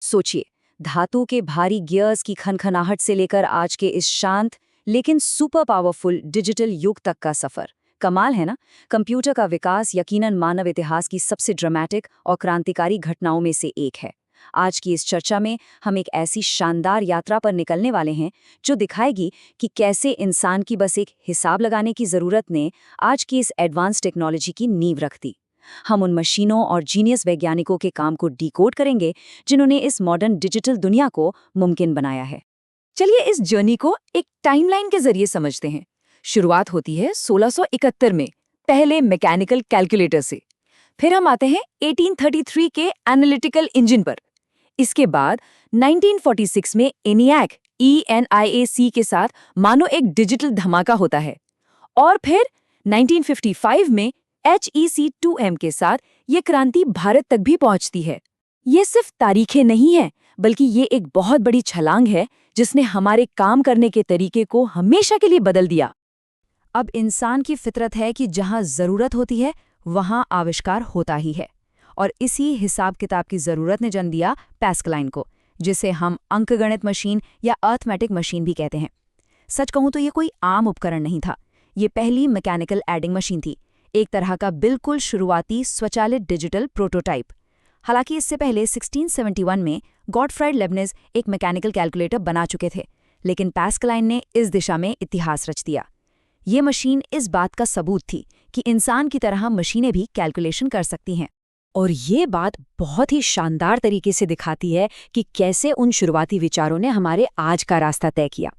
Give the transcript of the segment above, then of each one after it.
सोचिए, धातु के भारी गियर्स की खनखनाहट से लेकर आज के इस शांत लेकिन सुपर पावरफुल डिजिटल युग तक का सफर। कमाल है ना। कंप्यूटर का विकास यकीनन मानव इतिहास की सबसे ड्रामेटिक और क्रांतिकारी घटनाओं में से एक है। आज की इस चर्चा में हम एक ऐसी शानदार यात्रा पर निकलने वाले हैं जो दिखाएगी कि कैसे इंसान की बस एक हिसाब लगाने की जरूरत ने आज की इस एडवांस टेक्नोलॉजी की नींव रख दी। हम उन मशीनों और जीनियस वैज्ञानिकों के काम को डिकोड करेंगे जिन्होंने इस मॉडर्न डिजिटल दुनिया को मुमकिन बनाया है। चलिए इस जर्नी को एक टाइमलाइन के जरिए समझते हैं। शुरुआत होती है 1671 में पहले मैकेनिकल कैलकुलेटर से। फिर हम आते हैं 1833 के एनालिटिकल इंजन पर। इसके बाद 1946 में ENIAC के साथ मानो एक डिजिटल धमाका होता है। और फिर 1955 में HEC-2M के साथ ये क्रांति भारत तक भी पहुंचती है। ये सिर्फ तारीखें नहीं हैं, बल्कि ये एक बहुत बड़ी छलांग है जिसने हमारे काम करने के तरीके को हमेशा के लिए बदल दिया। अब इंसान की फितरत है कि जहां जरूरत होती है वहां आविष्कार होता ही है, और इसी हिसाब किताब की जरूरत ने जन्म दिया पैस्कलाइन को, जिसे हम अंकगणित मशीन या अर्थमेटिक मशीन भी कहते हैं। सच कहूं तो ये कोई आम उपकरण नहीं था। ये पहली मैकेनिकल एडिंग मशीन थी, एक तरह का बिल्कुल शुरुआती स्वचालित डिजिटल प्रोटोटाइप। हालांकि इससे पहले 1671 में गॉटफ्राइड लेबनिज एक मैकेनिकल कैलकुलेटर बना चुके थे, लेकिन पैस्कलाइन ने इस दिशा में इतिहास रच दिया। ये मशीन इस बात का सबूत थी कि इंसान की तरह मशीनें भी कैलकुलेशन कर सकती हैं। और ये बात बहुत ही शानदार तरीके से दिखाती है कि कैसे उन शुरुआती विचारों ने हमारे आज का रास्ता तय किया।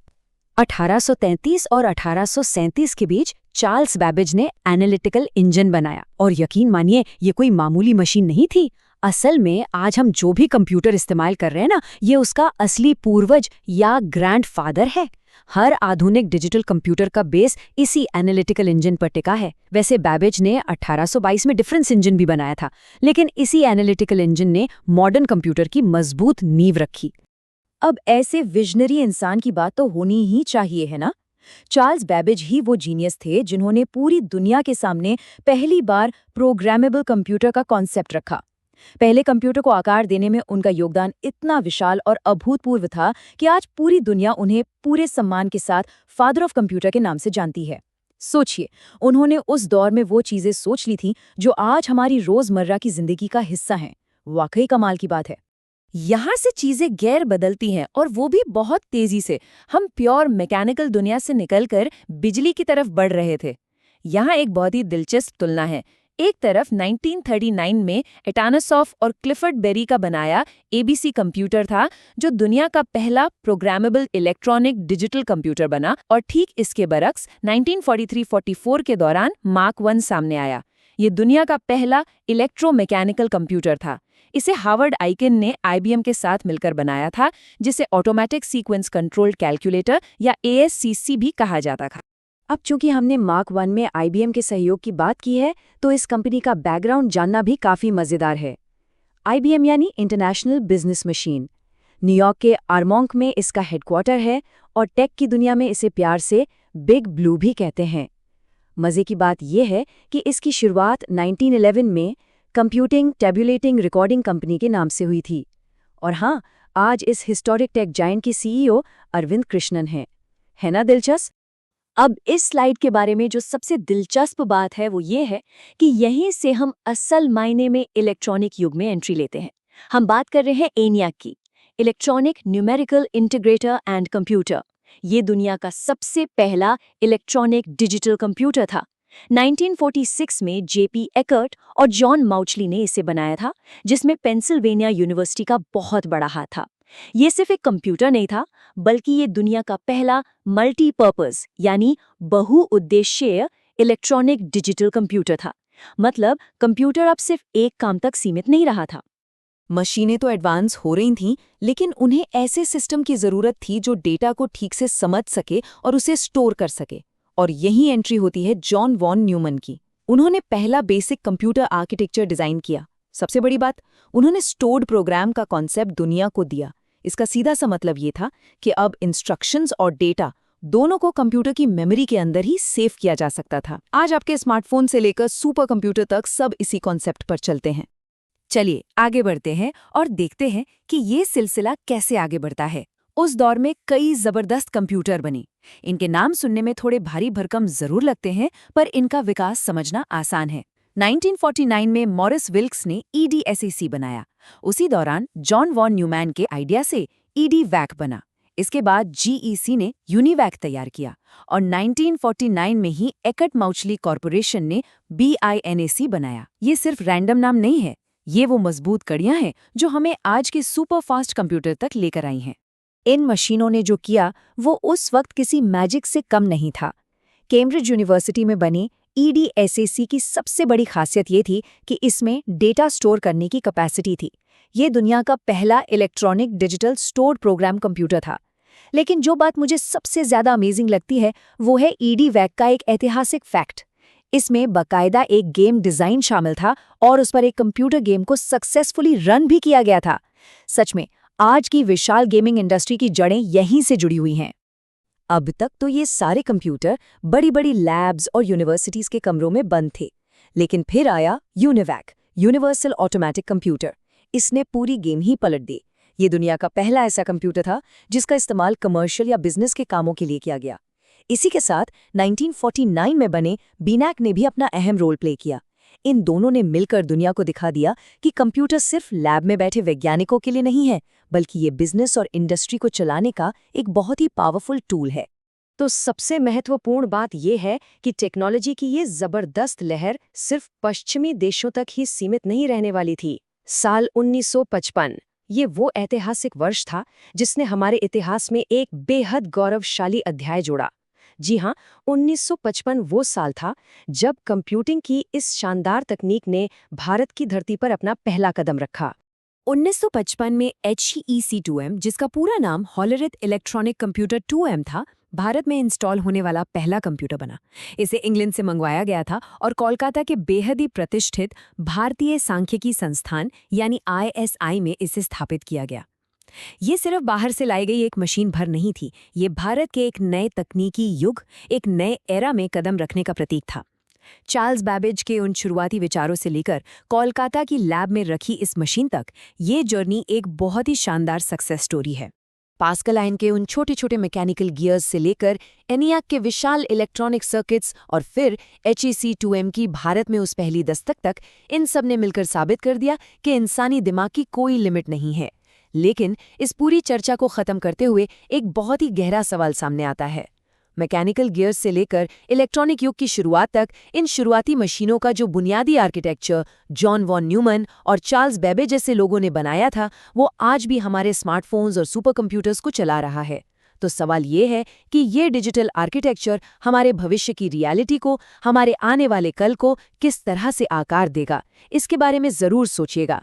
1833 और 1837 के बीच चार्ल्स बैबेज ने एनालिटिकल इंजन बनाया, और यकीन मानिए ये कोई मामूली मशीन नहीं थी। असल में आज हम जो भी कंप्यूटर इस्तेमाल कर रहे हैं ना, ये उसका असली पूर्वज या ग्रैंडफादर है। हर आधुनिक डिजिटल कंप्यूटर का बेस इसी एनालिटिकल इंजन पर टिका है। वैसे बैबेज ने 1822 में डिफरेंस इंजन भी बनाया था, लेकिन इसी एनालिटिकल इंजन ने मॉडर्न कंप्यूटर की मजबूत नींव रखी। अब ऐसे विजनरी इंसान की बात तो होनी ही चाहिए, है ना। चार्ल्स बैबेज ही वो जीनियस थे जिन्होंने पूरी दुनिया के सामने पहली बार प्रोग्रामेबल कंप्यूटर का कॉन्सेप्ट रखा। पहले कंप्यूटर को आकार देने में उनका योगदान इतना विशाल और अभूतपूर्व था कि आज पूरी दुनिया उन्हें पूरे सम्मान के साथ फादर ऑफ कंप्यूटर के नाम से जानती है। सोचिए, उन्होंने उस दौर में वो चीजें सोच ली थी जो आज हमारी रोजमर्रा की जिंदगी का हिस्सा हैं। वाकई कमाल की बात है। यहाँ से चीजें गैर बदलती हैं, और वो भी बहुत तेजी से। हम प्योर मैकेनिकल दुनिया से निकलकर बिजली की तरफ बढ़ रहे थे। यहाँ एक बहुत ही दिलचस्प तुलना है। एक तरफ 1939 में एटानासॉफ और क्लिफर्ड बेरी का बनाया ABC कंप्यूटर था, जो दुनिया का पहला प्रोग्रामेबल इलेक्ट्रॉनिक डिजिटल कंप्यूटर बना, और ठीक इसके बरक्स 1943-44 के दौरान मार्क 1 सामने आया। ये दुनिया का पहला इलेक्ट्रोमैकेनिकल कंप्यूटर था। इसे हार्वर्ड आइकिन ने IBM के साथ मिलकर बनाया था, जिसे ऑटोमेटिक सीक्वेंस कंट्रोल्ड कैलकुलेटर या ASCC भी कहा जाता था। अब चूंकि हमने मार्क 1 में IBM के सहयोग की बात की है, तो इस कंपनी का बैकग्राउंड जानना भी काफी मजेदार है। IBM यानी इंटरनेशनल बिजनेस मशीन, न्यूयॉर्क के आर्मोंक में इसका हेडक्वार्टर है, और टेक की दुनिया में इसे प्यार से बिग ब्लू भी कहते हैं। मजे की बात यह है कि इसकी शुरुआत 1911 में कंप्यूटिंग टेबुलेटिंग रिकॉर्डिंग कंपनी के नाम से हुई थी। और हाँ, आज इस हिस्टोरिक टेक जायंट की CEO अरविंद कृष्णन हैं। है ना दिलचस्प। अब इस स्लाइड के बारे में जो सबसे दिलचस्प बात है वो ये है कि यहीं से हम असल मायने में इलेक्ट्रॉनिक युग में एंट्री लेते हैं। हम बात कर रहे हैं ENIAC की, electronic numerical integrator and computer. ये दुनिया का सबसे पहला इलेक्ट्रॉनिक डिजिटल कंप्यूटर था। 1946 में JP एकर्ट और जॉन माउचली ने इसे बनाया था, जिसमें पेंसिल्वेनिया यूनिवर्सिटी का बहुत बड़ा हाथ था। ये सिर्फ एक कंप्यूटर नहीं था, बल्कि ये दुनिया का पहला मल्टीपर्पज यानी बहुउद्देश्यीय इलेक्ट्रॉनिक डिजिटल कंप्यूटर था। मतलब कंप्यूटर अब सिर्फ एक काम तक सीमित नहीं रहा था। मशीनें तो एडवांस हो रही थीं, लेकिन उन्हें ऐसे सिस्टम की जरूरत थी जो डेटा को ठीक से समझ सके और उसे स्टोर कर सके। और यही एंट्री होती है जॉन वॉन न्यूमन की। उन्होंने पहला बेसिक कंप्यूटर आर्किटेक्चर डिजाइन किया। सबसे बड़ी बात, उन्होंने स्टोर्ड प्रोग्राम का कॉन्सेप्ट दुनिया को दिया। इसका सीधा सा मतलब ये था कि अब इंस्ट्रक्शंस और डेटा दोनों को कंप्यूटर की मेमोरी के अंदर ही सेव किया जा सकता था। आज आपके स्मार्टफोन से लेकर सुपर कंप्यूटर तक सब इसी कॉन्सेप्ट पर चलते हैं। चलिए आगे बढ़ते हैं और देखते हैं कि ये सिलसिला कैसे आगे बढ़ता है। उस दौर में कई जबरदस्त कंप्यूटर बने। इनके नाम सुनने में थोड़े भारी भरकम जरूर लगते हैं, पर इनका विकास समझना आसान है। 1949 में मॉरिस विल्क्स ने EDSAC बनाया। उसी दौरान जॉन वॉन न्यूमैन के आइडिया से EDVAC बना। इसके बाद GEC ने यूनिवैक तैयार किया और 1949 में ही एकट माउचली कॉरपोरेशन ने BINAC बनाया। ये सिर्फ रैंडम नाम नहीं है, ये वो मजबूत कड़ियां हैं जो हमें आज के सुपर फास्ट कंप्यूटर तक लेकर आई हैं। इन मशीनों ने जो किया वो उस वक्त किसी मैजिक से कम नहीं था। कैम्ब्रिज यूनिवर्सिटी में बनी EDSAC की सबसे बड़ी खासियत ये थी कि इसमें डेटा स्टोर करने की कैपेसिटी थी। ये दुनिया का पहला electronic digital stored program computer था। लेकिन जो बात मुझे सबसे ज्यादा अमेजिंग लगती है वो है EDVAC का एक ऐतिहासिक फैक्ट। इसमें बाकायदा एक गेम डिजाइन शामिल था और उस पर एक कंप्यूटर गेम को सक्सेसफुली रन भी किया गया था। सच में आज की विशाल गेमिंग इंडस्ट्री की जड़ें यहीं से जुड़ी हुई हैं। अब तक तो ये सारे कंप्यूटर बड़ी बड़ी लैब्स और यूनिवर्सिटीज के कमरों में बंद थे, लेकिन फिर आया यूनिवैक, यूनिवर्सल ऑटोमेटिक कंप्यूटर। इसने पूरी गेम ही पलट दी। ये दुनिया का पहला ऐसा कंप्यूटर था जिसका इस्तेमाल कमर्शियल या बिजनेस के कामों के लिए किया गया। इसी के साथ 1949 में बने BNAC ने भी अपना अहम रोल प्ले किया। इन दोनों ने मिलकर दुनिया को दिखा दिया कि कंप्यूटर सिर्फ लैब में बैठे वैज्ञानिकों के लिए नहीं है, बल्कि ये बिजनेस और इंडस्ट्री को चलाने का एक बहुत ही पावरफुल टूल है। तो सबसे महत्वपूर्ण बात यह है कि टेक्नोलॉजी की ये जबरदस्त लहर सिर्फ पश्चिमी देशों तक ही सीमित नहीं रहने वाली थी। साल 1955 ये वो ऐतिहासिक वर्ष था जिसने हमारे इतिहास में एक बेहद गौरवशाली अध्याय जोड़ा। जी हाँ, 1955 वो साल था जब कंप्यूटिंग की इस शानदार तकनीक ने भारत की धरती पर अपना पहला कदम रखा। 1955 में HEC2M, जिसका पूरा नाम हॉलरिथ इलेक्ट्रॉनिक कंप्यूटर 2M था, भारत में इंस्टॉल होने वाला पहला कंप्यूटर बना। इसे इंग्लैंड से मंगवाया गया था और कोलकाता के बेहद ही प्रतिष्ठित भारतीय सांख्यिकी संस्थान यानी ISI में इसे स्थापित किया गया। ये सिर्फ बाहर से लाई गई एक मशीन भर नहीं थी, ये भारत के एक नए तकनीकी युग, एक नए एरा में कदम रखने का प्रतीक था। चार्ल्स बैबेज के उन शुरुआती विचारों से लेकर कोलकाता की लैब में रखी इस मशीन तक, ये जर्नी एक बहुत ही शानदार सक्सेस स्टोरी है। पास्कल आयन के उन छोटे छोटे मैकेनिकल गियर्स से लेकर ENIAC के विशाल इलेक्ट्रॉनिक सर्किट्स और फिर HEC2M की भारत में उस पहली दस्तक तक, इन सब ने मिलकर साबित कर दिया कि इंसानी दिमाग की कोई लिमिट नहीं है। लेकिन इस पूरी चर्चा को खत्म करते हुए एक बहुत ही गहरा सवाल सामने आता है। मैकेनिकल गियर्स से लेकर इलेक्ट्रॉनिक युग की शुरुआत तक इन शुरुआती मशीनों का जो बुनियादी आर्किटेक्चर जॉन वॉन न्यूमैन और चार्ल्स बेबेज जैसे लोगों ने बनाया था, वो आज भी हमारे स्मार्टफोन्स और सुपर कंप्यूटर्स को चला रहा है। तो सवाल ये है कि ये डिजिटल आर्किटेक्चर हमारे भविष्य की रियलिटी को, हमारे आने वाले कल को किस तरह से आकार देगा। इसके बारे में ज़रूर सोचिएगा।